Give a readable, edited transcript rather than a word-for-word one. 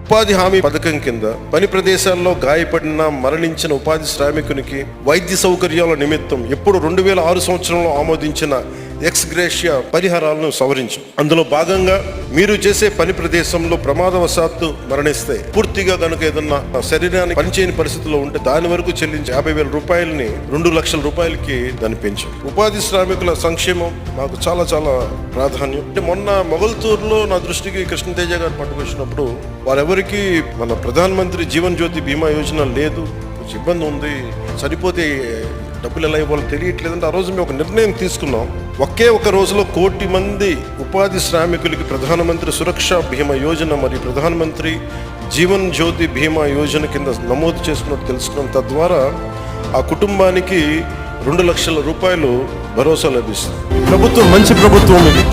ఉపాధి హామీ పథకం కింద పని ప్రదేశాల్లో గాయపడిన మరణించిన ఉపాధి శ్రామికునికి వైద్య సౌకర్యాల నిమిత్తం ఎప్పుడు 2006 సంవత్సరంలో ఆమోదించిన ఎక్స్ గ్రేషియా పరిహారాలను సవరించు. అందులో భాగంగా మీరు చేసే పని ప్రదేశంలో ప్రమాదవశాత్తు మరణిస్తే పూర్తిగా కనుక ఏదన్నా శరీరానికి పనిచేయని పరిస్థితిలో ఉంటే దాని వరకు చెల్లించి 50,000 రూపాయలని 2 లక్షల రూపాయలకి దాన్ని పెంచు. ఉపాధి శ్రామికుల సంక్షేమం మాకు చాలా చాలా ప్రాధాన్యం. అంటే మొన్న మొగల్తూరులో నా దృష్టికి కృష్ణతేజ గారు పట్టుకొచ్చినప్పుడు వారెవరికి మన ప్రధానమంత్రి జీవన్ జ్యోతి బీమా యోజన లేదు, కొంచెం ఇబ్బంది ఉంది, సరిపోతే డబ్బులు ఎలా ఇవ్వాలో తెలియట్లేదంటే ఆ రోజు మేము ఒక నిర్ణయం తీసుకున్నాం. ఒకే ఒక రోజులో 1 కోటి మంది ఉపాధి శ్రామికులకి ప్రధానమంత్రి సురక్ష బీమా యోజన మరియు ప్రధానమంత్రి జీవన్ జ్యోతి బీమా యోజన కింద నమోదు చేసుకున్నట్టు తెలుసుకున్నాం. తద్వారా ఆ కుటుంబానికి 2 లక్షల రూపాయలు భరోసా లభిస్తుంది. ప్రభుత్వం మంచి ప్రభుత్వం ఇది.